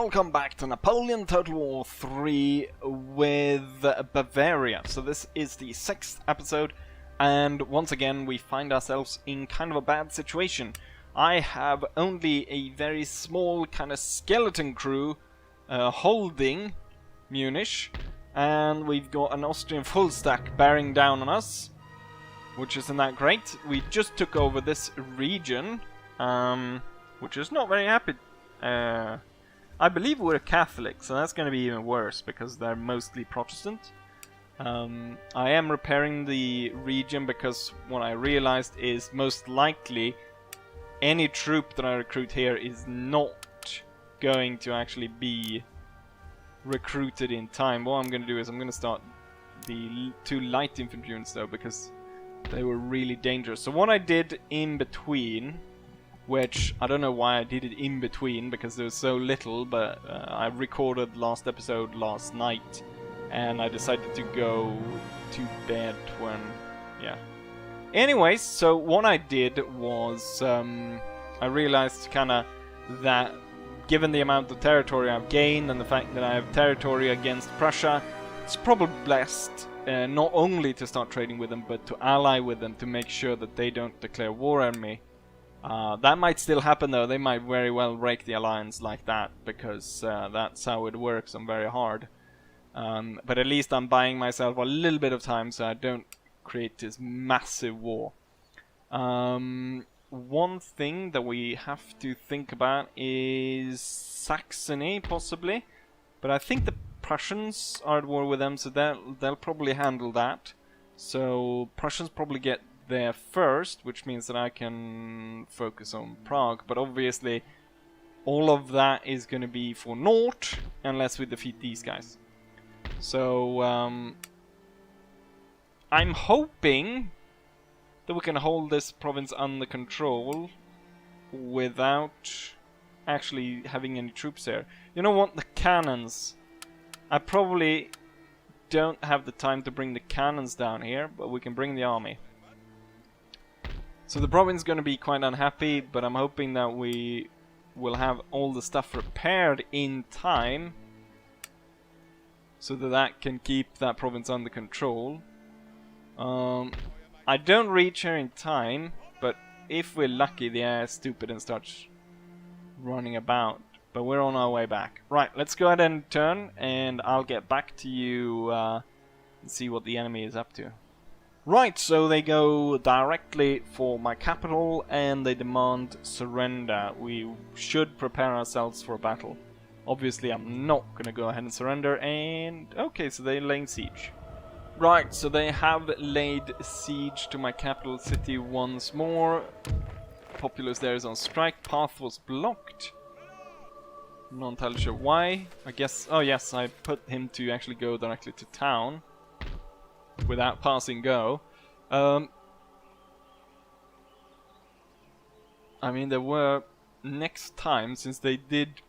welcome back to Napoleon Total War 3 with Bavaria. So this is the 6th episode, and once again we find ourselves in kind of a bad situation. I have only a very small kind of skeleton crew holding Munich, and we've got an Austrian full stack bearing down on us, which isn't that great. We just took over this region, which is not very happy. I believe we're Catholic, so that's going to be even worse because they're mostly Protestant. I am repairing the region because what I realized is most likely any troop that I recruit here is not going to actually be recruited in time. What I'm going to do is I'm going to start the 2 light infantry units though, because they were really dangerous. So what I did in between, which I don't know why I did it in between because there was so little, but I recorded last episode last night and I decided to go to bed when, yeah. Anyways, so what I did was I realized kinda that given the amount of territory I've gained and the fact that I have territory against Prussia, it's probably best not only to start trading with them but to ally with them to make sure that they don't declare war on me. That might still happen though. They might very well break the alliance like that because that's how it works on very hard. But at least I'm buying myself a little bit of time so I don't create this massive war. One thing that we have to think about is Saxony possibly, but I think the Prussians are at war with them, so they'll probably handle that. So Prussians probably get there first, which means that I can focus on Prague, but obviously all of that is going to be for naught unless we defeat these guys. So I'm hoping that we can hold this province under control without actually having any troops there. You know what, the cannons, I probably don't have the time to bring the cannons down here, but we can bring the army. So the province is going to be quite unhappy, but I'm hoping that we will have all the stuff repaired in time so that can keep that province under control. I don't reach her in time, but if we're lucky, the air is stupid and starts running about. But we're on our way back. Right, let's go ahead and turn, and I'll get back to you and see what the enemy is up to. Right, so they go directly for my capital and they demand surrender. We should prepare ourselves for a battle. Obviously, I'm not going to go ahead and surrender, and okay, so they're laying siege. Right, so they have laid siege to my capital city once more. Populace there is on strike. Path was blocked. Not entirely sure why. I guess, oh yes, I put him to actually go directly to town without passing go. I mean, there were next time, since they did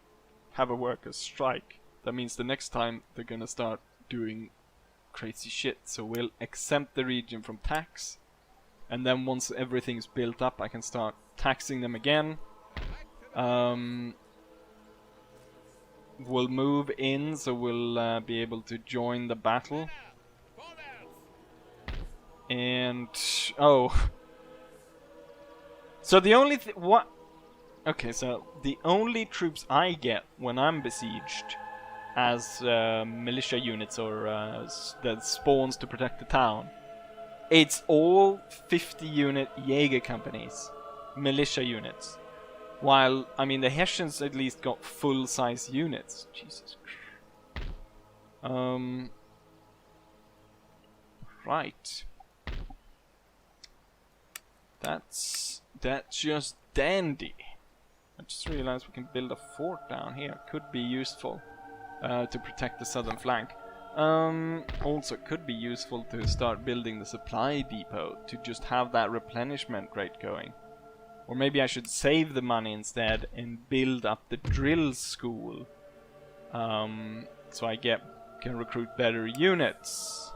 have a workers' strike, that means the next time they're gonna start doing crazy shit. So we'll exempt the region from tax, and then once everything's built up I can start taxing them again. We'll move in, so we'll be able to join the battle. And oh, so the only what? Okay, so the only troops I get when I'm besieged as militia units or that spawns to protect the town, it's all 50-unit Jaeger companies, militia units. While I mean the Hessians at least got full-size units. Jesus Christ. Right. That's just dandy. I just realized we can build a fort down here. Could be useful to protect the southern flank. Also could be useful to start building the supply depot to just have that replenishment rate going. Or maybe I should save the money instead and build up the drill school, so I can recruit better units.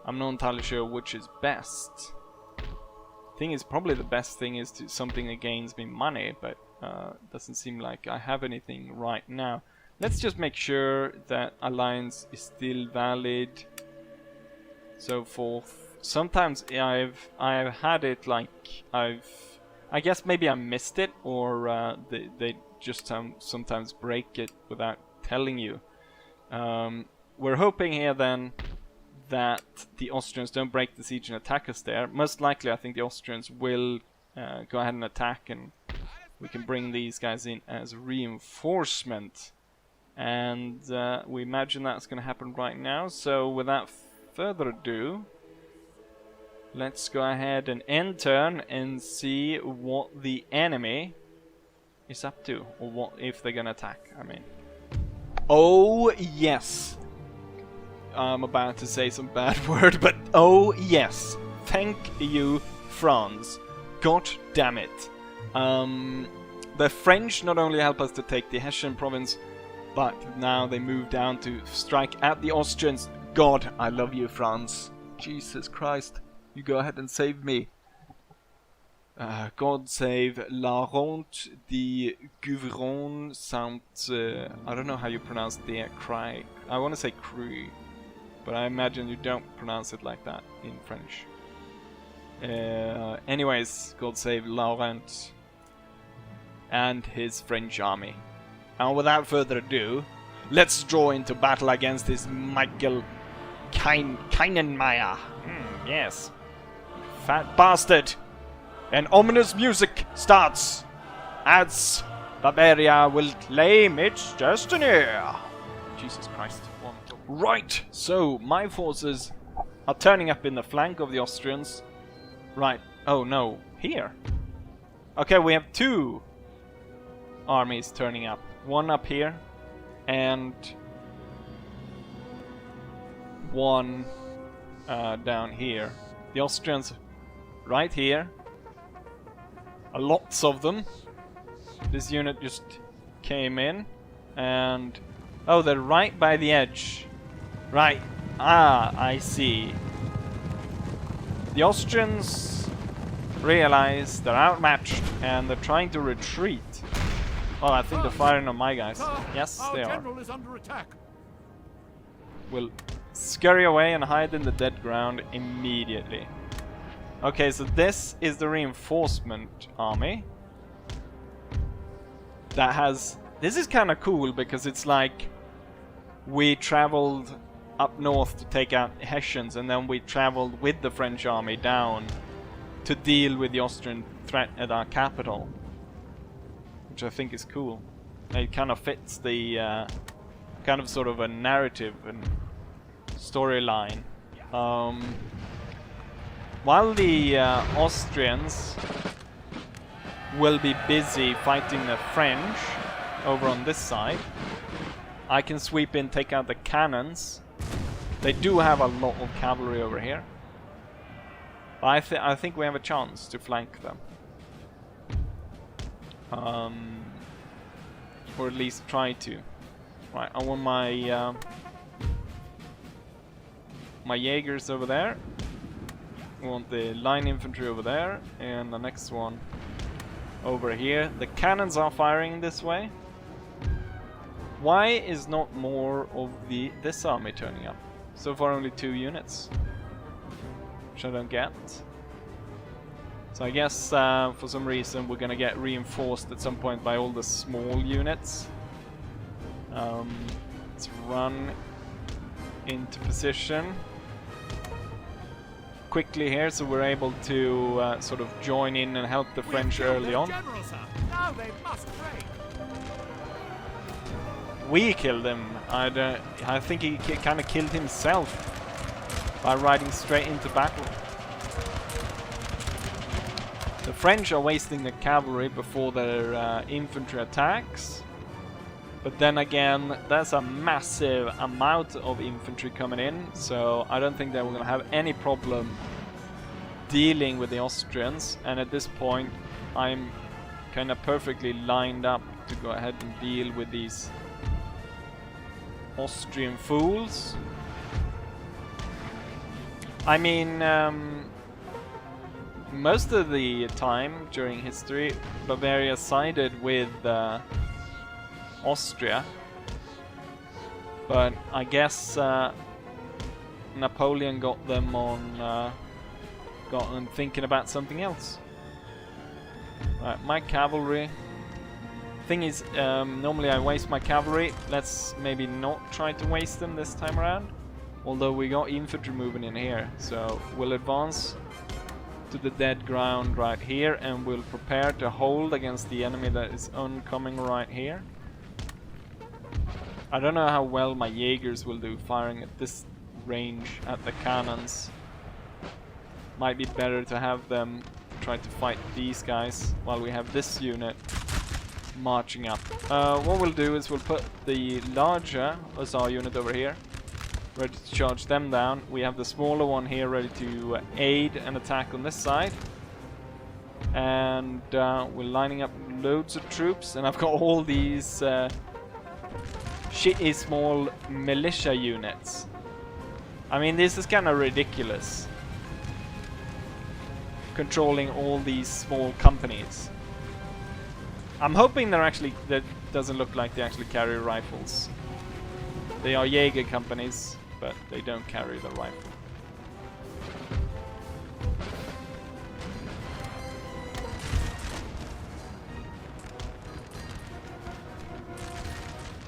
I'm not entirely sure which is best. Thing is, probably the best thing is something that gains me money, but doesn't seem like I have anything right now. Let's just make sure that alliance is still valid. So forth. Sometimes I've had it like I guess maybe I missed it, or they just sometimes break it without telling you. We're hoping here then that the Austrians don't break the siege and attack us there. Most likely I think the Austrians will go ahead and attack, and we can bring these guys in as reinforcement. And we imagine that's going to happen right now. So without further ado, let's go ahead and end turn and see what the enemy is up to, or what if they're going to attack, I mean. Oh yes! I'm about to say some bad word, but oh yes! Thank you, France. God damn it. The French not only help us to take the Hessian province, but now they move down to strike at the Austrians. God, I love you, France. Jesus Christ. You go ahead and save me. God save la Ronde de Gouviron Saint... I don't know how you pronounce the cry. I want to say cru, but I imagine you don't pronounce it like that in French. Anyways, God save Laurent and his French army. And without further ado, let's draw into battle against this Michael Keinenmeyer. Yes. Fat bastard. And ominous music starts as Bavaria will claim its destiny. Jesus Christ. Right, so my forces are turning up in the flank of the Austrians. Right, oh no, here. Okay, we have two armies turning up. One up here, and one down here. The Austrians right here. Lots of them. This unit just came in, and oh, they're right by the edge. Right. Ah, I see. The Austrians realize they're outmatched and they're trying to retreat. Oh, I think they're firing on my guys. Yes, they are. Is under attack. We'll scurry away and hide in the dead ground immediately. Okay, so this is the reinforcement army. That has... This is kind of cool because it's like we traveled up north to take out the Hessians, and then we traveled with the French army down to deal with the Austrian threat at our capital. Which I think is cool. It kind of fits the kind of sort of a narrative and storyline. While the Austrians will be busy fighting the French over on this side, I can sweep in, take out the cannons. They do have a lot of cavalry over here. But I think we have a chance to flank them. Or at least try to. Right, I want my my Jaegers over there. I want the line infantry over there, and the next one over here. The cannons are firing this way. Why is not more of this army turning up? So far only 2 units, which I don't get. So I guess for some reason we're gonna get reinforced at some point by all the small units. Let's run into position quickly here, so we're able to sort of join in and help the French early on. Now they must break. We killed him. I think he kind of killed himself by riding straight into battle. The French are wasting the cavalry before their infantry attacks. But then again, there's a massive amount of infantry coming in, so I don't think that we're going to have any problem dealing with the Austrians. And at this point, I'm kind of perfectly lined up to go ahead and deal with these Austrian fools. I mean, most of the time during history, Bavaria sided with Austria, But I guess Napoleon got them thinking about something else. Right, my cavalry. Thing is, normally I waste my cavalry. Let's maybe not try to waste them this time around. Although we got infantry moving in here, so we'll advance to the dead ground right here, and we'll prepare to hold against the enemy that is oncoming right here. I don't know how well my Jaegers will do firing at this range at the cannons. Might be better to have them try to fight these guys while we have this unit marching up. What we'll do is we'll put the larger Hussar unit over here, ready to charge them down. We have the smaller one here ready to aid an attack on this side. And we're lining up loads of troops, and I've got all these shitty small militia units. I mean, this is kind of ridiculous. Controlling all these small companies. I'm hoping that doesn't look like they actually carry rifles. They are Jaeger companies, but they don't carry the rifle.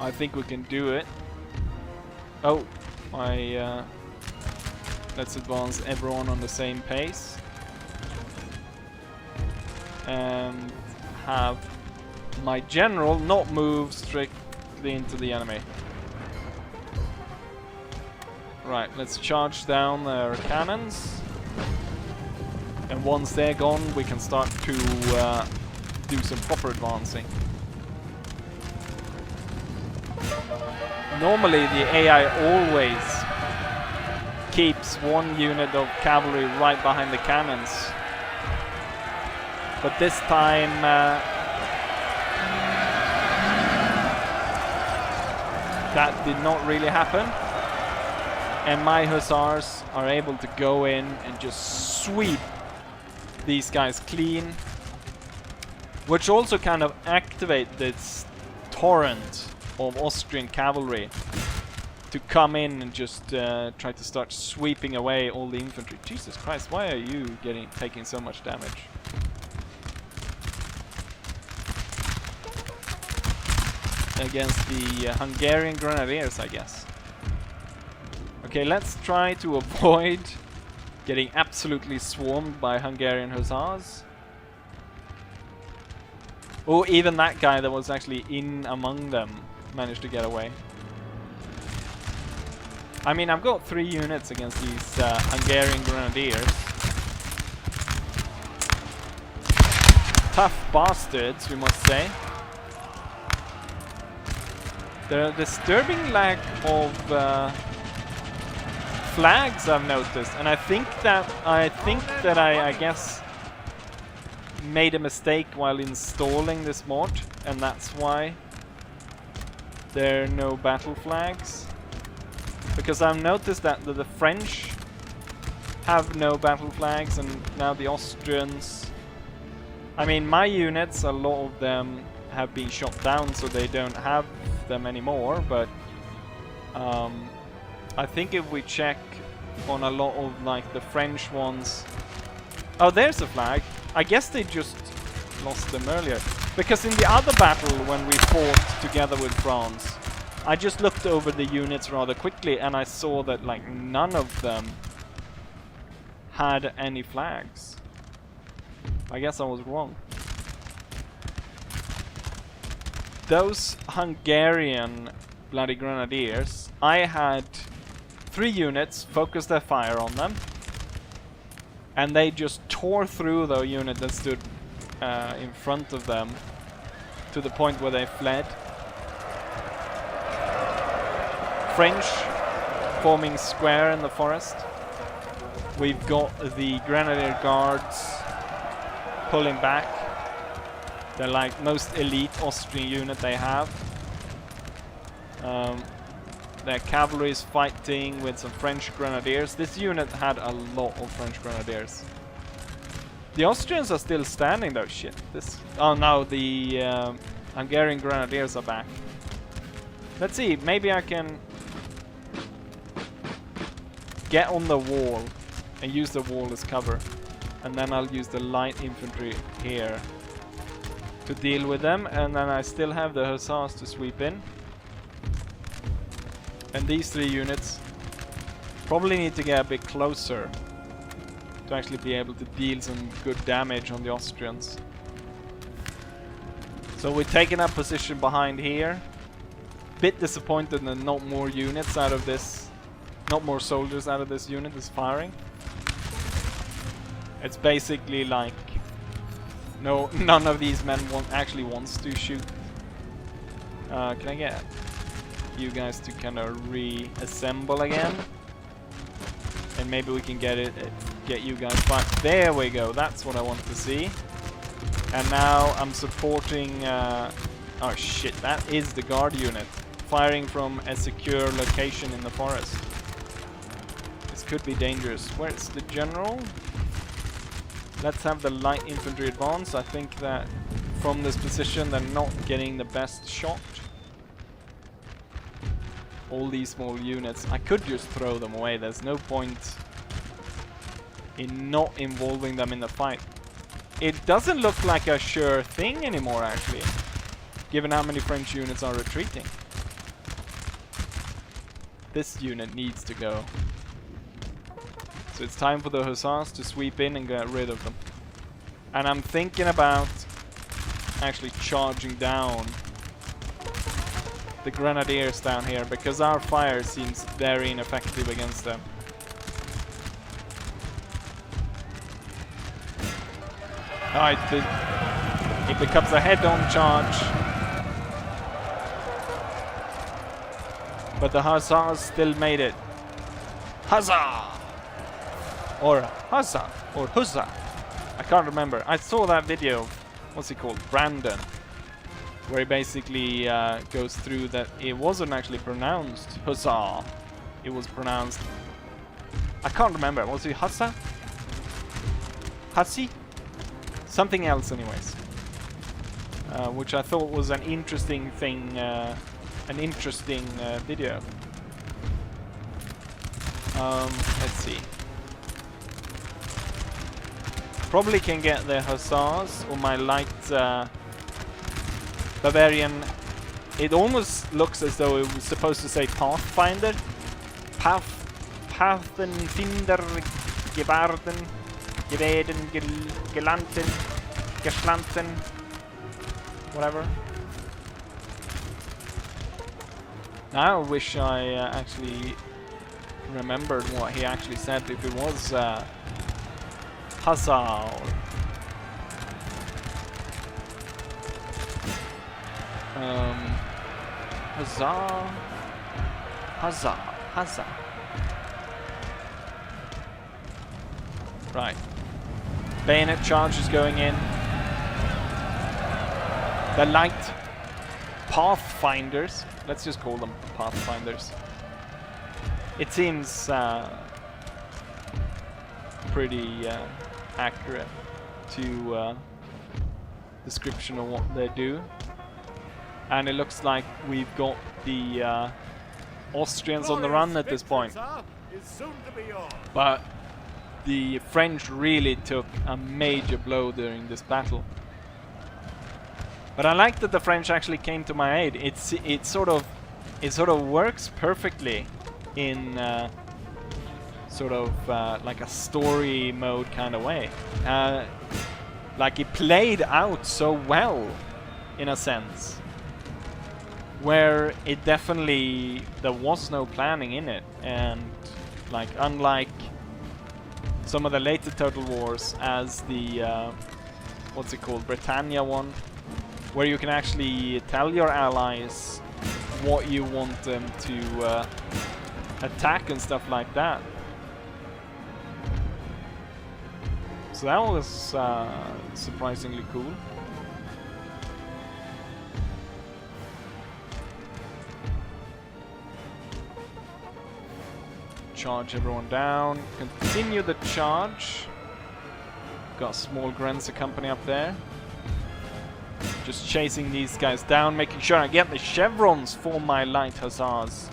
I think we can do it. Oh, let's advance everyone on the same pace. And have my general not move strictly into the enemy. Right, let's charge down their cannons. And once they're gone, we can start to do some proper advancing. Normally the AI always keeps one unit of cavalry right behind the cannons. But this time that did not really happen. And my hussars are able to go in and just sweep these guys clean. Which also kind of activate this torrent of Austrian cavalry to come in and just try to start sweeping away all the infantry. Jesus Christ, why are you taking so much damage? Against the Hungarian grenadiers, I guess. Okay, let's try to avoid getting absolutely swarmed by Hungarian hussars. Oh, even that guy that was actually in among them managed to get away. I mean, I've got 3 units against these Hungarian grenadiers. Tough bastards, we must say. The disturbing lack of flags I've noticed, and I think that I guess made a mistake while installing this mod, and that's why there are no battle flags. Because I've noticed that the French have no battle flags, and now the Austrians. I mean, my units, a lot of them have been shot down, so they don't have them anymore, but I think if we check on a lot of like the French ones. Oh, there's a flag. I guess they just lost them earlier, because in the other battle when we fought together with France, I just looked over the units rather quickly and I saw that like none of them had any flags. I guess I was wrong. Those Hungarian bloody grenadiers, I had 3 units focus their fire on them, and they just tore through the unit that stood in front of them to the point where they fled. French forming square in the forest. We've got the Grenadier Guards pulling back. They're like most elite Austrian unit they have. Their cavalry is fighting with some French grenadiers. This unit had a lot of French grenadiers. The Austrians are still standing though. Shit. Oh no, the Hungarian grenadiers are back. Let's see. Maybe I can get on the wall and use the wall as cover. And then I'll use the light infantry here to deal with them. And then I still have the hussars to sweep in. And these 3 units probably need to get a bit closer to actually be able to deal some good damage on the Austrians. So we're taking up position behind here. Bit disappointed that not more units out of this, not more soldiers out of this unit is firing. It's basically like none of these men actually wants to shoot. Can I get you guys to kind of reassemble again? And maybe we can get you guys back. There we go. That's what I want to see. And now I'm supporting. Oh shit! That is the guard unit firing from a secure location in the forest. This could be dangerous. Where's the general? Let's have the light infantry advance. I think that from this position they're not getting the best shot. All these small units, I could just throw them away. There's no point in not involving them in the fight. It doesn't look like a sure thing anymore, actually, given how many French units are retreating. This unit needs to go. So it's time for the hussars to sweep in and get rid of them. And I'm thinking about actually charging down the grenadiers down here, because our fire seems very ineffective against them. Alright, it becomes a head-on charge. But the hussars still made it. Huzzah! Or huzzah! Or huzzah! I can't remember. I saw that video of, what's he called? Brandon. Where he basically goes through that it wasn't actually pronounced huzzah. It was pronounced... I can't remember. Was it huzzah? Hussy? Something else anyways. Which I thought was an interesting thing, an interesting video. Let's see. Probably can get the hussars or my light Bavarian. It almost looks as though it was supposed to say Pathfinder. Pathfinder, Gebarden, Geweden, Gelanten, Geschlanten, whatever. Now I wish I actually remembered what he actually said, if it was huzzah. Huzzah. Huzzah. Huzzah. Right. Bayonet charge is going in. The light Pathfinders. Let's just call them Pathfinders. It seems pretty accurate to description of what they do. And it looks like we've got the Austrians on the run at this point. But the French really took a major blow during this battle. But I like that the French actually came to my aid. It sort of works perfectly in sort of like a story mode kind of way. Like it played out so well, in a sense, where it definitely there was no planning in it, and like unlike some of the later Total Wars, as the what's it called, Britannia one, where you can actually tell your allies what you want them to attack and stuff like that. So that was surprisingly cool. Charge everyone down. Continue the charge. Got a small Grenzer company up there. Just chasing these guys down, making sure I get the chevrons for my light hussars.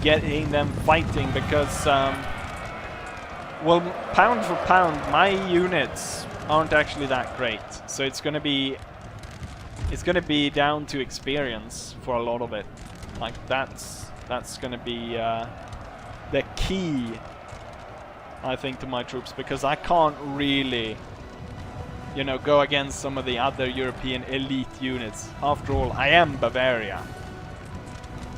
Getting them fighting, because Well, pound for pound, my units aren't actually that great. So it's gonna be down to experience for a lot of it. Like that's gonna be the key, I think, to my troops, because I can't really, you know, go against some of the other European elite units. After all, I am Bavaria.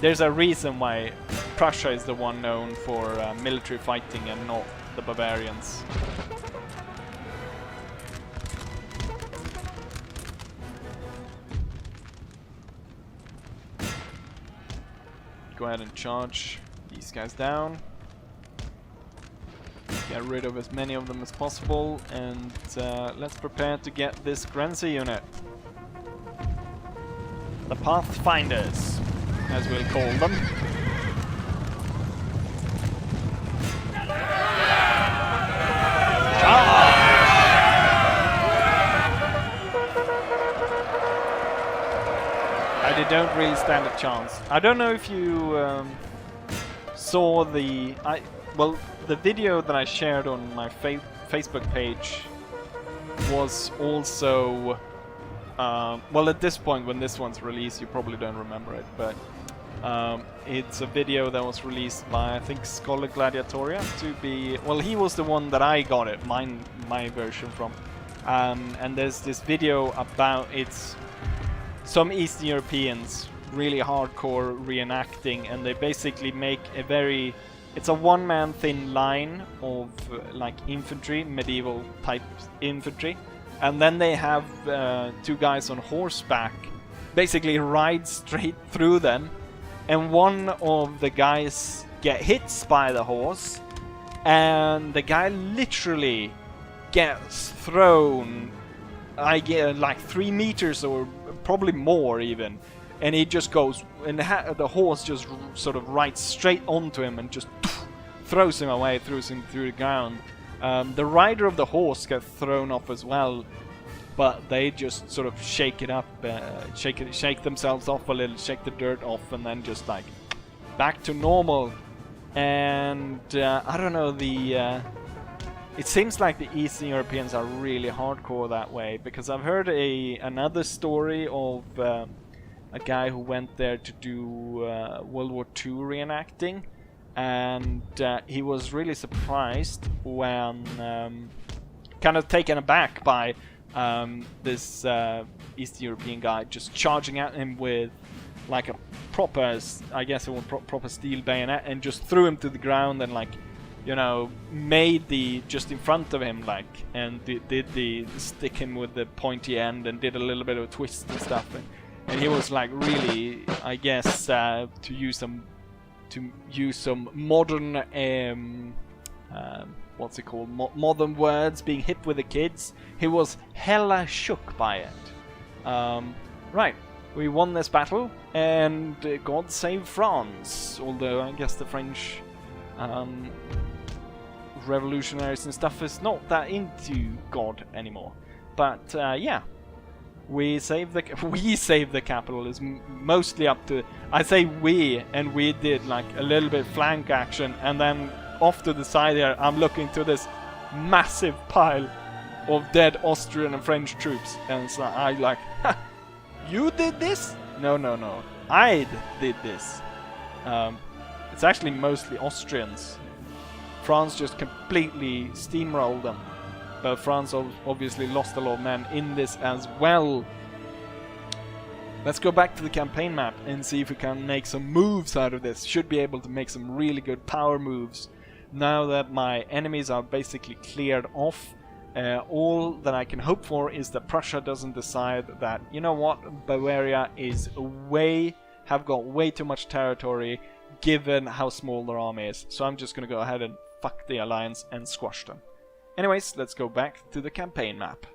There's a reason why Prussia is the one known for military fighting and not the Bavarians. Go ahead and charge these guys down. Get rid of as many of them as possible, and let's prepare to get this Grenzer unit. The Pathfinders, as we'll call them. They don't really stand a chance. I don't know if you saw the video that I shared on my Facebook page was also well, at this point when this one's released you probably don't remember it, but it's a video that was released by, I think, Scholar Gladiatoria to be, well, he was the one that I got it, my version from, and there's this video about some Eastern Europeans really hardcore reenacting, and they basically make it's a one-man thin line of like infantry, medieval type infantry, and then they have two guys on horseback basically ride straight through them, and one of the guys get hit by the horse, and the guy literally gets thrown, I get like 3 meters or probably more even, and he just goes, and the horse just sort of rides straight onto him and just throws him away, throws him through the ground. The rider of the horse gets thrown off as well, but they just sort of shake it up, shake themselves off a little, shake the dirt off, and then just like back to normal. And I don't know, it seems like the Eastern Europeans are really hardcore that way, because I've heard another story of a guy who went there to do World War II reenacting, and he was really surprised when kind of taken aback by this Eastern European guy just charging at him with like a proper, I guess it was proper steel bayonet, and just threw him to the ground and, like, you know, made just in front of him, like, and did the stick him with the pointy end and did a little bit of a twist and stuff, and he was like really, I guess, to use some modern what's it called, modern words, being hip with the kids, he was hella shook by it. Right, we won this battle, and God save France, although I guess the French revolutionaries and stuff is not that into God anymore. But yeah, we saved the capital is mostly up to, I say we, and we did like a little bit flank action, and then off to the side here I'm looking to this massive pile of dead Austrian and French troops, and so I like, ha, you did this? No, I did this. It's actually mostly Austrians. France just completely steamrolled them, but France obviously lost a lot of men in this as well. Let's go back to the campaign map and see if we can make some moves out of this. Should be able to make some really good power moves now that my enemies are basically cleared off. All that I can hope for is that Prussia doesn't decide that, you know what, Bavaria have got way too much territory given how small their army is. So I'm just gonna go ahead and fuck the alliance and squash them. Anyways, let's go back to the campaign map.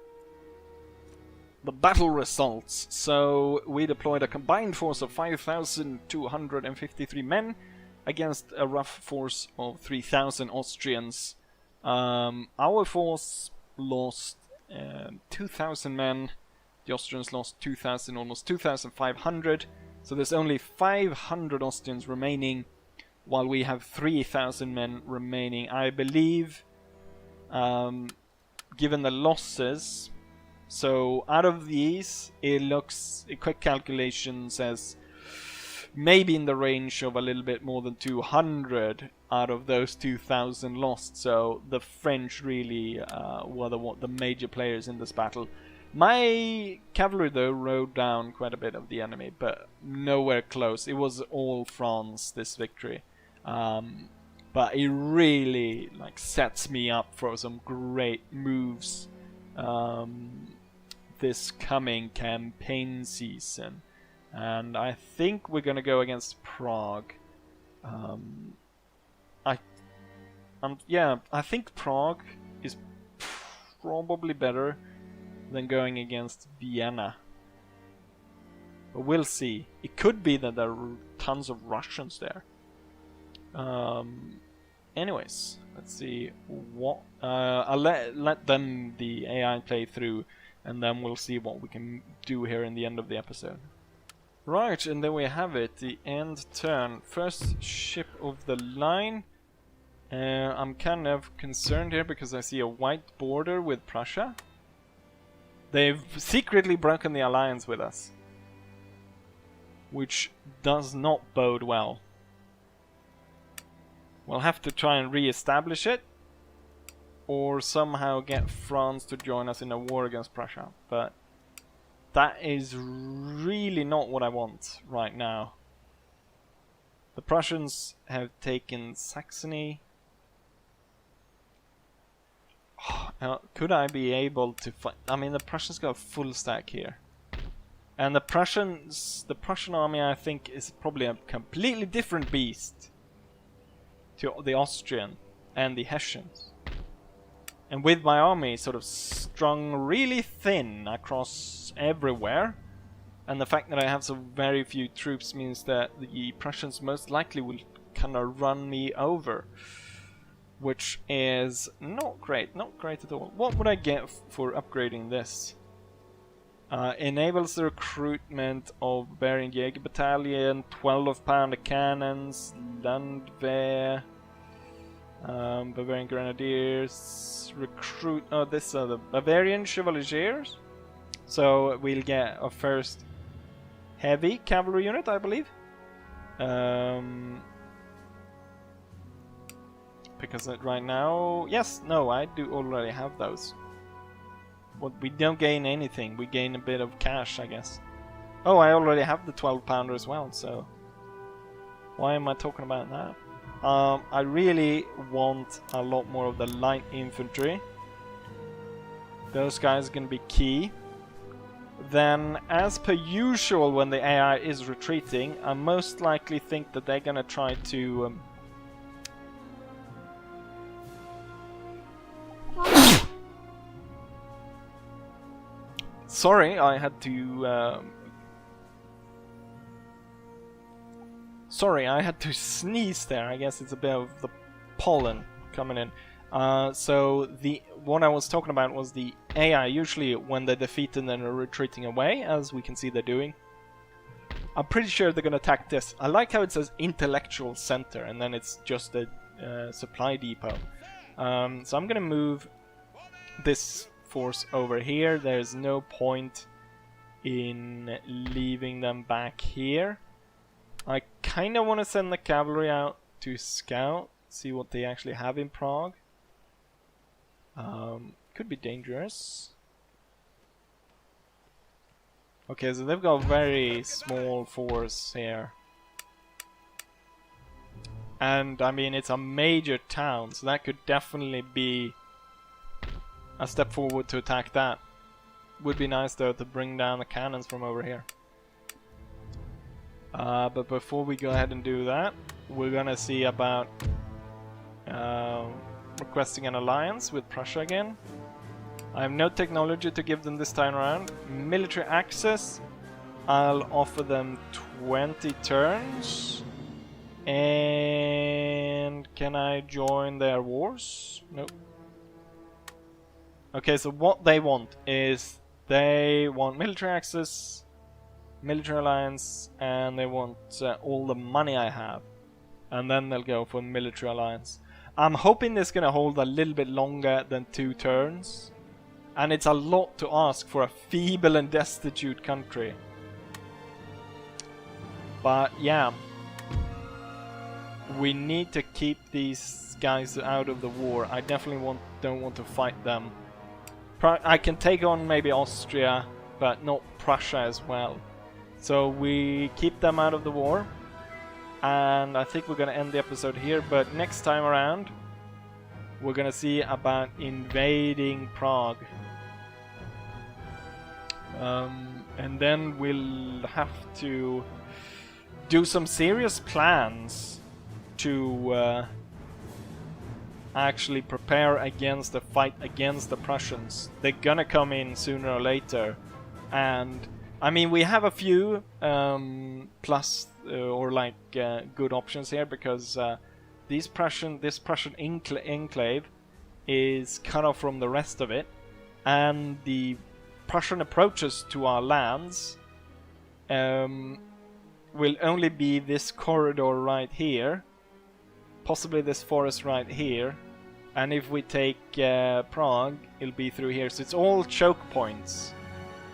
The battle results. So we deployed a combined force of 5,253 men against a rough force of 3,000 Austrians. Our force lost 2,000 men. The Austrians lost 2,000, almost 2,500. So there's only 500 Austrians remaining, while we have 3,000 men remaining. I believe given the losses. So out of these, it looks, a quick calculation says maybe in the range of a little bit more than 200 out of those 2,000 lost. So the French really were the major players in this battle. My cavalry though rode down quite a bit of the enemy, but nowhere close. It was all France, this victory. But it really like sets me up for some great moves this coming campaign season. And I think we're gonna go against Prague. I think Prague is probably better than going against Vienna. But we'll see. It could be that there are tons of Russians there. Anyways, let's see what I'll let them, the AI, play through, and then we'll see what we can do here in the end of the episode. Right, and there we have it, the end turn. First ship of the line. I'm kind of concerned here because I see a white border with Prussia. They've secretly broken the alliance with us, which does not bode well. We'll have to try and re-establish it, or somehow get France to join us in a war against Prussia, but that is really not what I want right now. The Prussians have taken Saxony. Now, could I be able to fight? I mean, the Prussians got a full stack here. And the Prussian army, I think, is probably a completely different beast to the Austrian and the Hessians. And with my army sort of strung really thin across everywhere, and the fact that I have so very few troops means that the Prussians most likely will kind of run me over, which is not great at all. What would I get for upgrading this? Enables the recruitment of Bavarian Jaeger Battalion, 12-pounder cannons, Landwehr, Bavarian Grenadiers, recruit. Oh, this are the Bavarian Chevaliers. So we'll get a first heavy cavalry unit, I believe. Because right now, yes, no, I do already have those. But we don't gain anything. We gain a bit of cash, I guess. Oh, I already have the 12-pounder as well, so why am I talking about that? I really want a lot more of the light infantry. Those guys are going to be key. Then, as per usual, when the AI is retreating, I most likely think that they're going to try to sorry, I had to sorry, I had to sneeze there. I guess it's a bit of the pollen coming in. So what I was talking about was the AI. Usually when they're defeated and are retreating away, as we can see they're doing, I'm pretty sure they're gonna attack this. I like how it says intellectual center and then it's just a supply depot. So I'm gonna move this force over here. There's no point in leaving them back here. I kind of want to send the cavalry out to scout, see what they actually have in Prague. Could be dangerous. Okay, so they've got a very small force here. And I mean, it's a major town, so that could definitely be a step forward to attack that. Would be nice though to bring down the cannons from over here. But before we go ahead and do that, we're gonna see about requesting an alliance with Prussia again. I have no technology to give them this time around. Military access, I'll offer them 20 turns. And can I join their wars? Nope. Okay, so what they want is they want military access, military alliance, and they want all the money I have. And then they'll go for military alliance. I'm hoping this is gonna hold a little bit longer than 2 turns. And it's a lot to ask for a feeble and destitute country. But yeah. We need to keep these guys out of the war. I definitely don't want to fight them. I can take on maybe Austria, but not Prussia as well. So we keep them out of the war. And I think we're gonna end the episode here, but next time around we're gonna see about invading Prague. And then we'll have to do some serious plans to actually prepare against the fight against the Prussians. They're gonna come in sooner or later, and I mean we have a few plus or like good options here, because this Prussian enclave is cut off from the rest of it, and the Prussian approaches to our lands will only be this corridor right here, possibly this forest right here, and if we take Prague, it'll be through here. So it's all choke points,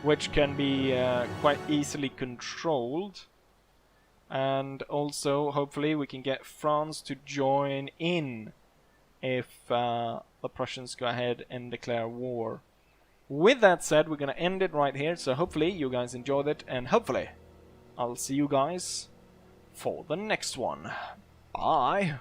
which can be quite easily controlled. And also, hopefully, we can get France to join in if the Prussians go ahead and declare war. With that said, we're going to end it right here. So hopefully you guys enjoyed it, and hopefully I'll see you guys for the next one. Bye!